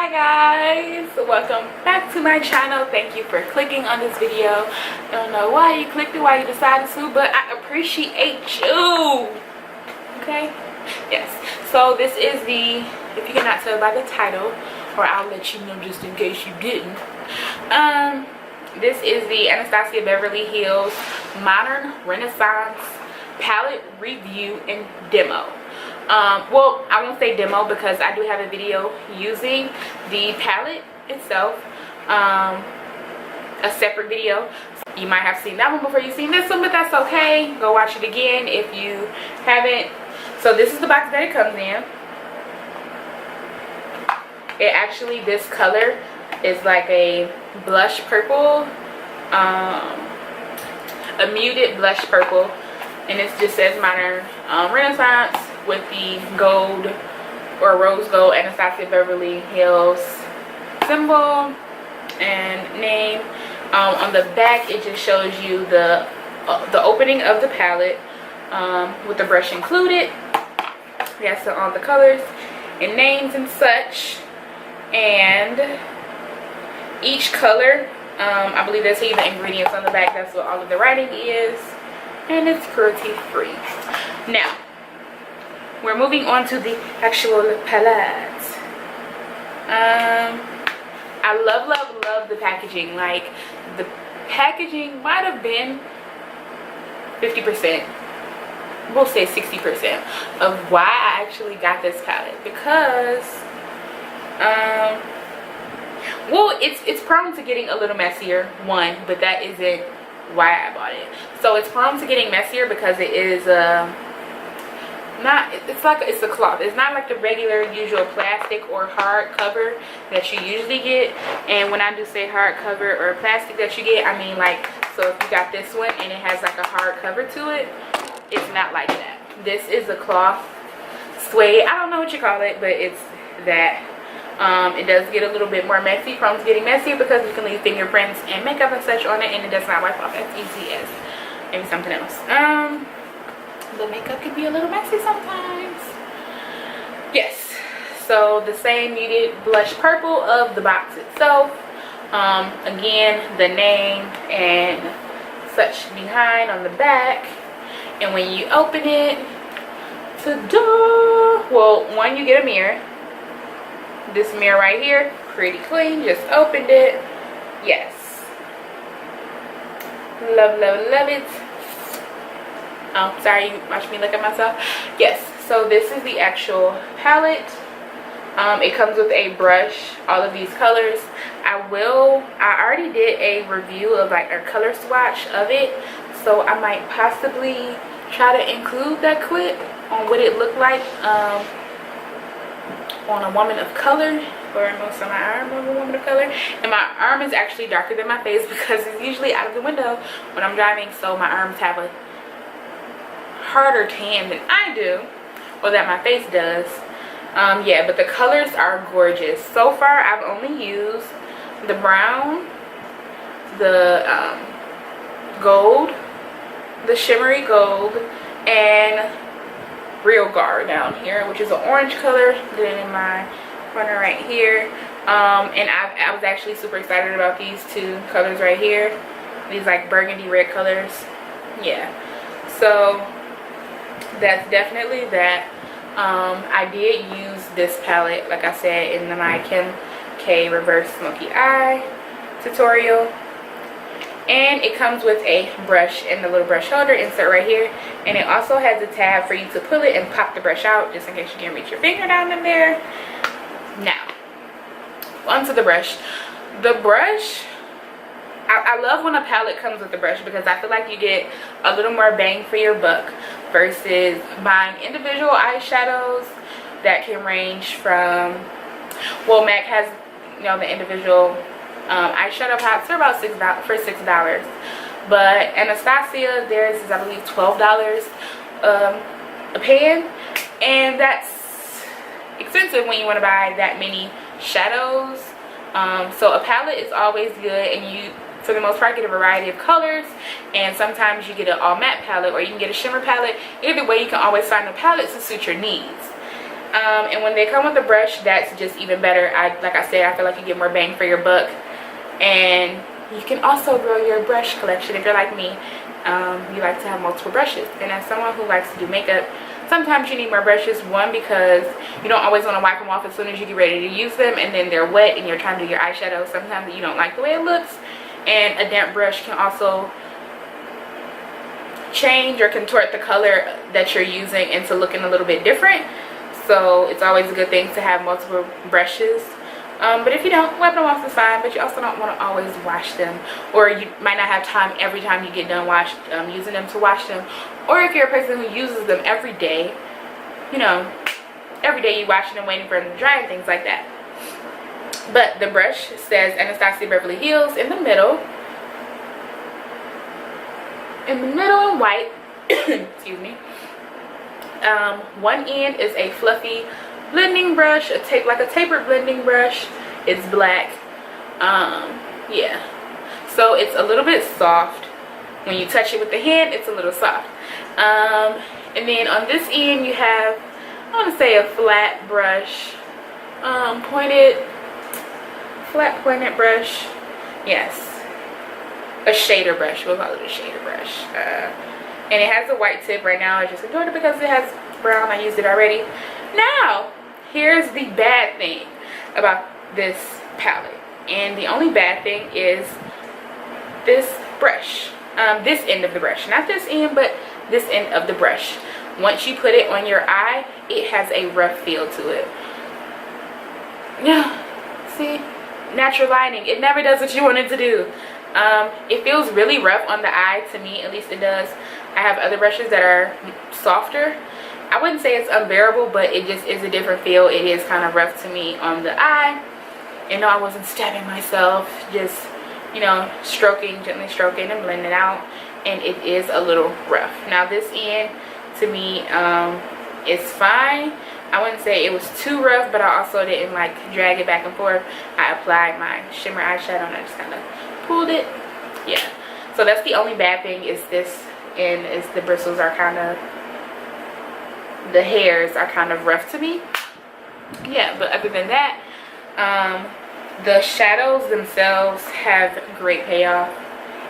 Hi guys, welcome back to my channel. Thank you for clicking on this video. Don't know why you clicked it, why you decided to, but I appreciate you. Okay, yes, so this is the, if you cannot tell by the title, or I'll let you know just in case you didn't, this is the Anastasia Beverly Hills Modern Renaissance palette review and demo. Well, I won't say demo because I do have a video using the palette itself, a separate video. You might have seen that one before you've seen this one, but that's okay. Go watch it again if you haven't. So this is the box that it comes in. It actually, this color is like a blush purple, a muted blush purple, and it just says Modern Renaissance with the gold or rose gold Anastasia Beverly Hills symbol and name. On the back it just shows you the opening of the palette with the brush included. Yes, so all the colors and names and such, and each color, I believe that's the ingredients on the back. That's what all of the writing is, and it's cruelty free. Now we're moving on to the actual palette. I love the packaging. Like, the packaging might have been 50%, we'll say 60% of why I actually got this palette, because well, it's prone to getting a little messier, one, but that isn't why I bought it. So it's prone to getting messier because it is it's a cloth. It's not like the regular usual plastic or hard cover that you usually get. And when I do say hard cover or plastic that you get, I mean, like, so if you got this one and it has like a hard cover to it, it's not like that. This is a cloth suede, I don't know what you call it, but it's that. It does get a little bit more messy, prone to getting messier, because you can leave fingerprints and makeup and such on it, and it does not wipe off as easy as maybe something else. The makeup can be a little messy sometimes. Yes, so the same muted blush purple of the box itself. Again, the name and such behind on the back. And when you open it, ta-da! Well, one, you get a mirror. This mirror right here, pretty clean. Just opened it. Yes, love it. Oh, sorry, you watched me look at myself. Yes, so this is the actual palette. It comes with a brush, all of these colors. I already did a review of like a color swatch of it, so I might possibly try to include that clip on what it looked like on a woman of color, or most of my arm of a woman of color. And my arm is actually darker than my face because it's usually out of the window when I'm driving, so my arms have a harder tan than I do, or that my face does. Yeah, but the colors are gorgeous. So far I've only used the brown, the gold, the shimmery gold, and real guard down here, which is an orange color. Then in my corner right here, and I was actually super excited about these two colors right here, these like burgundy red colors. Yeah, so that's definitely that. I did use this palette, like I said, in my Kim K Reverse Smoky Eye tutorial. And it comes with a brush and the little brush holder insert right here. And it also has a tab for you to pull it and pop the brush out, just in case you can't reach your finger down in there. Now, onto the brush. The brush, I love when a palette comes with a brush, because I feel like you get a little more bang for your buck versus buying individual eyeshadows that can range from, well, MAC has, you know, the individual eyeshadow pots are about $6, but Anastasia, theirs is, I believe, $12 a pan, and that's expensive when you want to buy that many shadows. So a palette is always good, and you, for the most part, get a variety of colors, and sometimes you get an all matte palette, or you can get a shimmer palette. Either way, you can always find a palette to suit your needs. And when they come with a brush, that's just even better. Like I said, I feel like you get more bang for your buck. And you can also grow your brush collection if you're like me. You like to have multiple brushes. And as someone who likes to do makeup, sometimes you need more brushes. One, because you don't always want to wipe them off as soon as you get ready to use them, and then they're wet and you're trying to do your eyeshadow. Sometimes you don't like the way it looks, and a damp brush can also change or contort the color that you're using into looking a little bit different. So it's always a good thing to have multiple brushes. But if you don't, wipe them off is fine, but you also don't want to always wash them, or you might not have time every time you get done using them to wash them. Or if you're a person who uses them every day, you know, every day you washing them, waiting for them to dry and things like that. But the brush says Anastasia Beverly Hills in the middle in white. Excuse me. One end is a fluffy blending brush, like a tapered blending brush. It's black. Yeah, so it's a little bit soft. When you touch it with the hand, it's a little soft. And then on this end you have, I want to say, a flat brush, flat pointed brush. Yes, a shader brush. We'll call it a shader brush. And it has a white tip. Right now I just ignored it because it has brown. I used it already. Now here's the bad thing about this palette, and the only bad thing is this brush, this end of the brush, not this end, but this end of the brush. Once you put it on your eye, it has a rough feel to it. Yeah, see, natural lighting, it never does what you want it to do. It feels really rough on the eye, to me at least it does. I have other brushes that are softer. I wouldn't say it's unbearable, but it just is a different feel. It is kind of rough to me on the eye. And no, I wasn't stabbing myself, just, you know, gently stroking and blending out. And it is a little rough. Now this end, to me, is fine. I wouldn't say it was too rough, but I also didn't like drag it back and forth. I applied my shimmer eyeshadow and I just kind of pulled it. Yeah, so that's the only bad thing, is this end, is the bristles are kind of, the hairs are kind of rough to me. Yeah, but other than that, the shadows themselves have great payoff.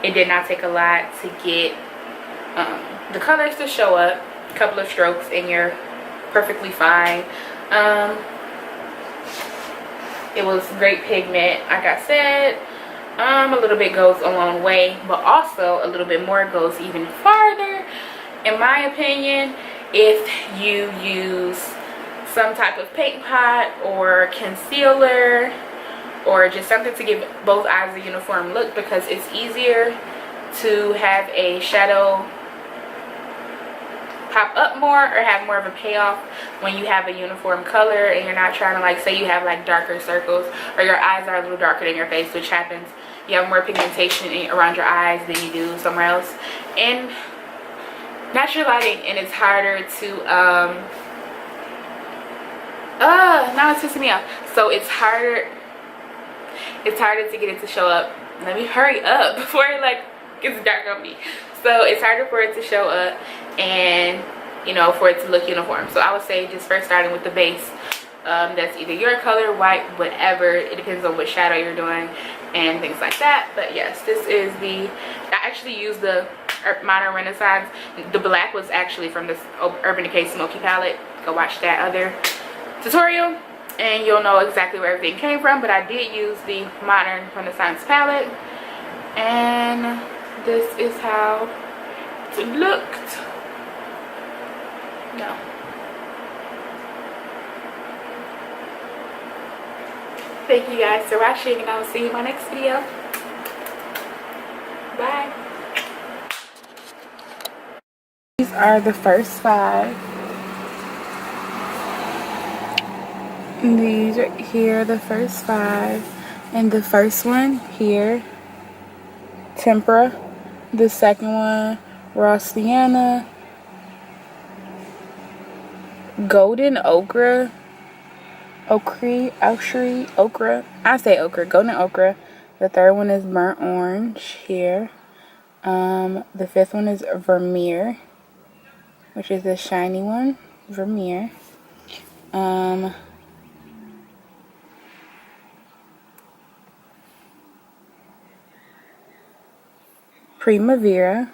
It did not take a lot to get the colors to show up. A couple of strokes and you're perfectly fine. It was great pigment, like I said. A little bit goes a long way, but also a little bit more goes even farther, in my opinion. If you use some type of paint pot or concealer, or just something to give both eyes a uniform look, because it's easier to have a shadow pop up more or have more of a payoff when you have a uniform color and you're not trying to, like, say you have like darker circles or your eyes are a little darker than your face, which happens. You have more pigmentation around your eyes than you do somewhere else. And natural lighting, and it's harder to now it's pissing me off. So it's harder to get it to show up. Let me hurry up before it like gets dark on me. So it's harder for it to show up, and you know, for it to look uniform. So I would say just first starting with the base. That's either your color, white, whatever. It depends on what shadow you're doing and things like that. But yes, this is the, I actually used the Modern Renaissance. The black was actually from this Urban Decay Smoky palette. Go watch that other tutorial and you'll know exactly where everything came from. But I did use the Modern Renaissance palette, and this is how it looked. No. Thank you guys for watching, and I will see you in my next video. Bye. These are the first 5. And these right here, the first 5. And the first one here, Tempera. The second one, Rossiana. Golden Ochre. Ochre. I say ochre, golden ochre. The third one is burnt orange here. The 5th one is Vermeer, which is the shiny one, Vermeer. Primavera,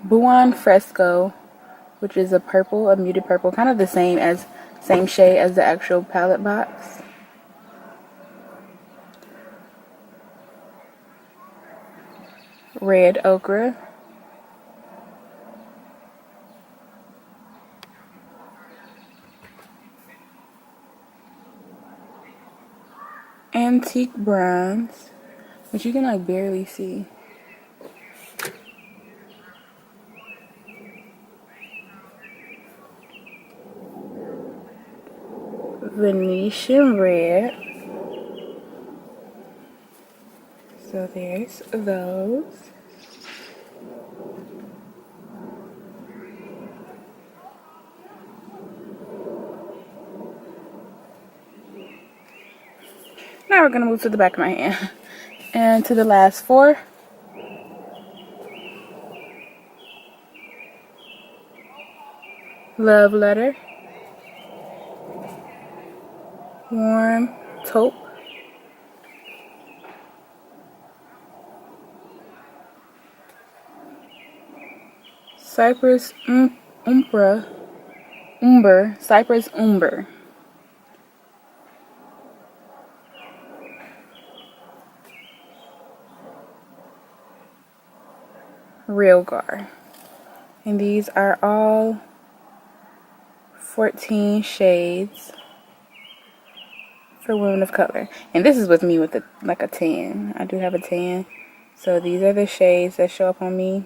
Buon Fresco, which is a purple, a muted purple, kind of the same shade as the actual palette box. Red Ochre, Antique Bronze, which you can like barely see. Venetian Red. So there's those. Now we're going to move to the back of my hand. And to the last four. Love Letter. Warm Taupe. Cypress Umber. Cypress Umber. Real Gar. And these are all 14 shades for women of color. And this is with me with like a tan. I do have a tan. So these are the shades that show up on me.